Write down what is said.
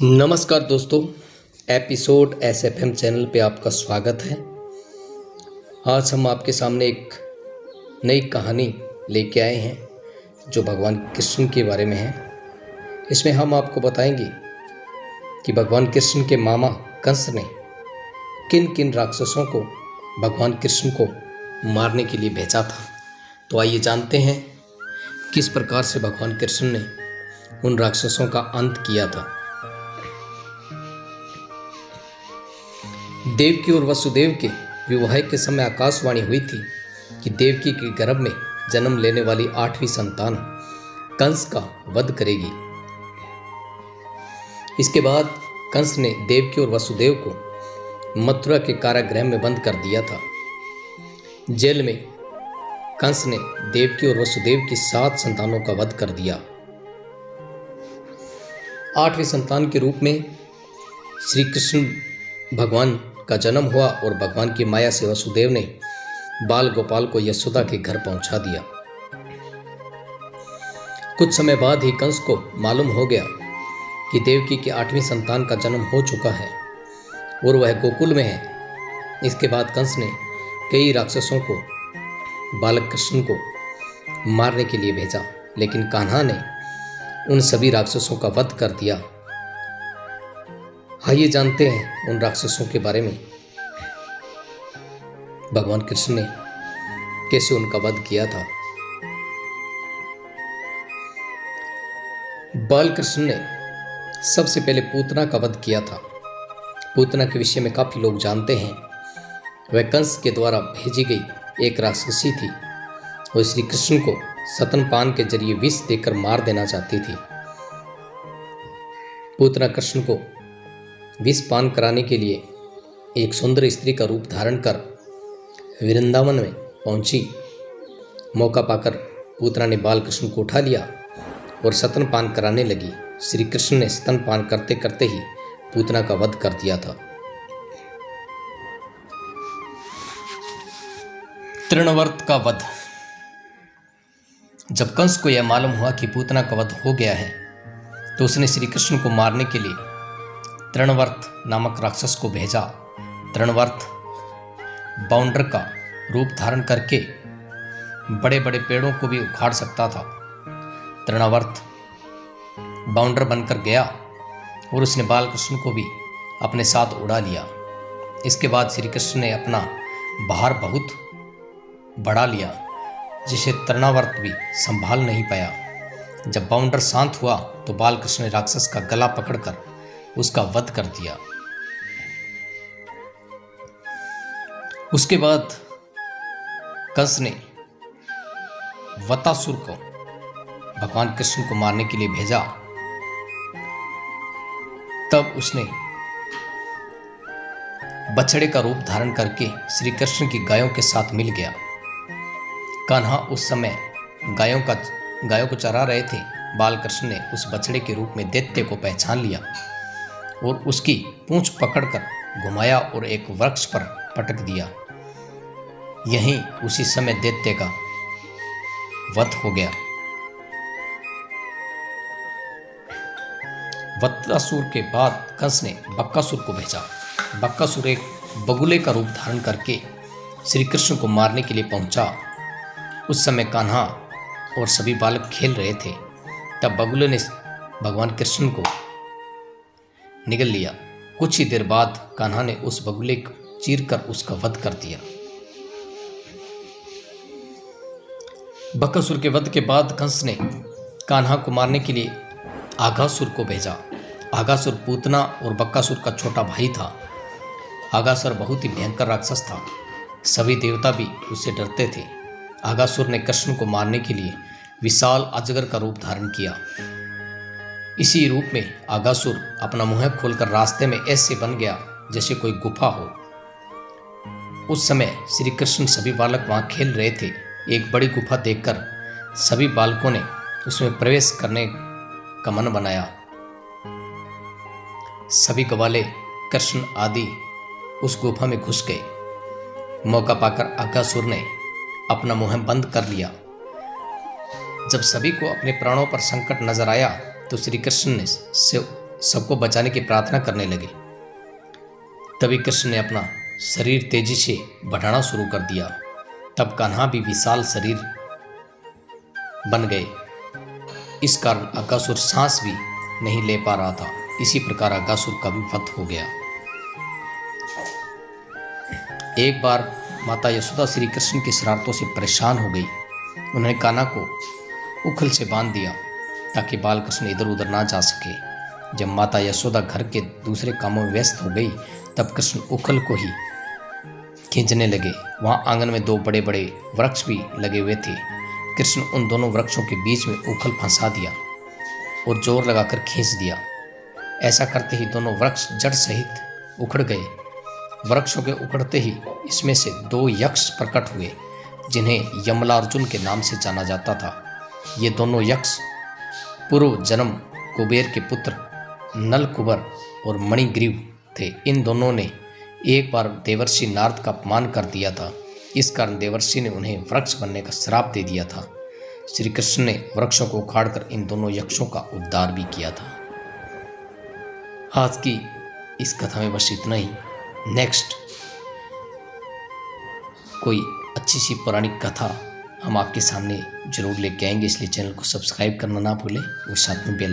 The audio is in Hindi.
नमस्कार दोस्तों, एपिसोड एसएफएम चैनल पे आपका स्वागत है। आज हम आपके सामने एक नई कहानी लेके आए हैं जो भगवान कृष्ण के बारे में है। इसमें हम आपको बताएंगे कि भगवान कृष्ण के मामा कंस ने किन किन राक्षसों को भगवान कृष्ण को मारने के लिए भेजा था। तो आइए जानते हैं किस प्रकार से भगवान कृष्ण ने उन राक्षसों का अंत किया था। देवकी और वसुदेव के विवाह के समय आकाशवाणी हुई थी कि देवकी के गर्भ में जन्म लेने वाली 8वीं संतान कंस का वध करेगी। इसके बाद कंस ने देवकी और वसुदेव को मथुरा के कारागृह में बंद कर दिया था। जेल में कंस ने देवकी और वसुदेव की 7 संतानों का वध कर दिया। 8वीं संतान के रूप में श्री कृष्ण भगवान का जन्म हुआ और भगवान की माया से वसुदेव ने बाल गोपाल को यशोदा के घर पहुंचा दिया। कुछ समय बाद ही कंस को मालूम हो गया कि देवकी की 8वीं संतान का जन्म हो चुका है और वह गोकुल में है। इसके बाद कंस ने कई राक्षसों को बालक कृष्ण को मारने के लिए भेजा, लेकिन कान्हा ने उन सभी राक्षसों का वध कर दिया। आइए जानते हैं उन राक्षसों के बारे में। भगवान कृष्ण ने कैसे उनका वध किया था। बाल कृष्ण ने सबसे पहले पूतना का वध किया था। पूतना के विषय में काफी लोग जानते हैं। वह कंस के द्वारा भेजी गई एक राक्षसी थी। वह श्री कृष्ण को स्तनपान के जरिए विष देकर मार देना चाहती थी। पूतना कृष्ण को विष पान कराने के लिए एक सुंदर स्त्री का रूप धारण कर वृंदावन में पहुंची। मौका पाकर पूतना ने बाल कृष्ण को उठा लिया और स्तनपान कराने लगी। श्री कृष्ण ने स्तनपान करते करते ही पूतना का वध कर दिया था। तृणवर्त का वध। जब कंस को यह मालूम हुआ कि पूतना का वध हो गया है तो उसने श्री कृष्ण को मारने के लिए तृणवर्त नामक राक्षस को भेजा। तृणवर्त बाउंडर का रूप धारण करके बड़े बड़े पेड़ों को भी उखाड़ सकता था। तृणवर्त बाउंडर बनकर गया और उसने बाल कृष्ण को भी अपने साथ उड़ा लिया। इसके बाद श्री कृष्ण ने अपना भार बहुत बढ़ा लिया, जिसे तृणावर्त भी संभाल नहीं पाया। जब बाउंडर शांत हुआ तो बाल कृष्ण ने राक्षस का गला पकड़कर उसका वध कर दिया। उसके बाद कंस ने वतासुर को भगवान कृष्ण को मारने के लिए भेजा। तब उसने बछड़े का रूप धारण करके श्री कृष्ण की गायों के साथ मिल गया। कान्हा उस समय गायों को चरा रहे थे। बाल कृष्ण ने उस बछड़े के रूप में दैत्य को पहचान लिया और उसकी पूंछ पकड़कर घुमाया और एक वृक्ष पर पटक दिया। यहीं उसी समय दैत्य का वध हो गया। वत्सासुर के बाद कंस ने बक्कासुर को भेजा। बक्कासुर एक बगुले का रूप धारण करके श्री कृष्ण को मारने के लिए पहुंचा। उस समय कान्हा और सभी बालक खेल रहे थे। तब बगुले ने भगवान कृष्ण को निगल लिया। कुछ ही देर बाद कान्हा ने उस बगुले को चीरकर उसका वध कर दिया। बकासुर के वध के बाद कंस ने कान्हा को मारने के लिए आघासुर को भेजा। आघासुर पूतना और बकासुर का छोटा भाई था। आघासुर बहुत ही भयंकर राक्षस था। सभी देवता भी उससे डरते थे। आघासुर ने कृष्ण को मारने के लिए विशाल अजगर का रूप धारण किया। इसी रूप में आघासुर अपना मुंह खोलकर रास्ते में ऐसे बन गया जैसे कोई गुफा हो। उस समय श्री कृष्ण सभी बालक वहां खेल रहे थे। एक बड़ी गुफा देखकर सभी बालकों ने उसमें प्रवेश करने का मन बनाया। सभी ग्वाले कृष्ण आदि उस गुफा में घुस गए। मौका पाकर आघासुर ने अपना मुंह बंद कर लिया। जब सभी को अपने प्राणों पर संकट नजर आया तो श्री कृष्ण ने सबको बचाने की प्रार्थना करने लगे। तभी कृष्ण ने अपना शरीर तेजी से बढ़ाना शुरू कर दिया। तब कान्हा भी विशाल शरीर बन गए। इस कारण अगासुर सांस भी नहीं ले पा रहा था। इसी प्रकार अगासुर का भी वध हो गया। एक बार माता यशोदा श्री कृष्ण की शरारतों से परेशान हो गई। उन्होंने कान्हा को उखल से बांध दिया ताकि बालकृष्ण इधर उधर ना जा सके। जब माता यशोदा घर के दूसरे कामों में व्यस्त हो गई तब कृष्ण उखल को ही खींचने लगे। वहां आंगन में दो बड़े बड़े वृक्ष भी लगे हुए थे। कृष्ण उन दोनों वृक्षों के बीच में उखल फंसा दिया और जोर लगाकर खींच दिया। ऐसा करते ही दोनों वृक्ष जड़ सहित उखड़ गए। वृक्षों के उखड़ते ही इसमें से दो यक्ष प्रकट हुए जिन्हें यमलार्जुन के नाम से जाना जाता था। ये दोनों यक्ष पूर्व जन्म कुबेर के पुत्र नलकुबर और मणिग्रीव थे। इन दोनों ने एक बार देवर्षि नारद का अपमान कर दिया था। इस कारण देवर्षि ने उन्हें वृक्ष बनने का श्राप दे दिया था। श्री कृष्ण ने वृक्षों को उखाड़कर इन दोनों यक्षों का उद्धार भी किया था। आज की इस कथा में बस इतना ही। नेक्स्ट कोई अच्छी सी पौराणिक कथा हम आपके सामने जरूर लेके आएंगे, इसलिए चैनल को सब्सक्राइब करना ना भूलें और साथ में बेल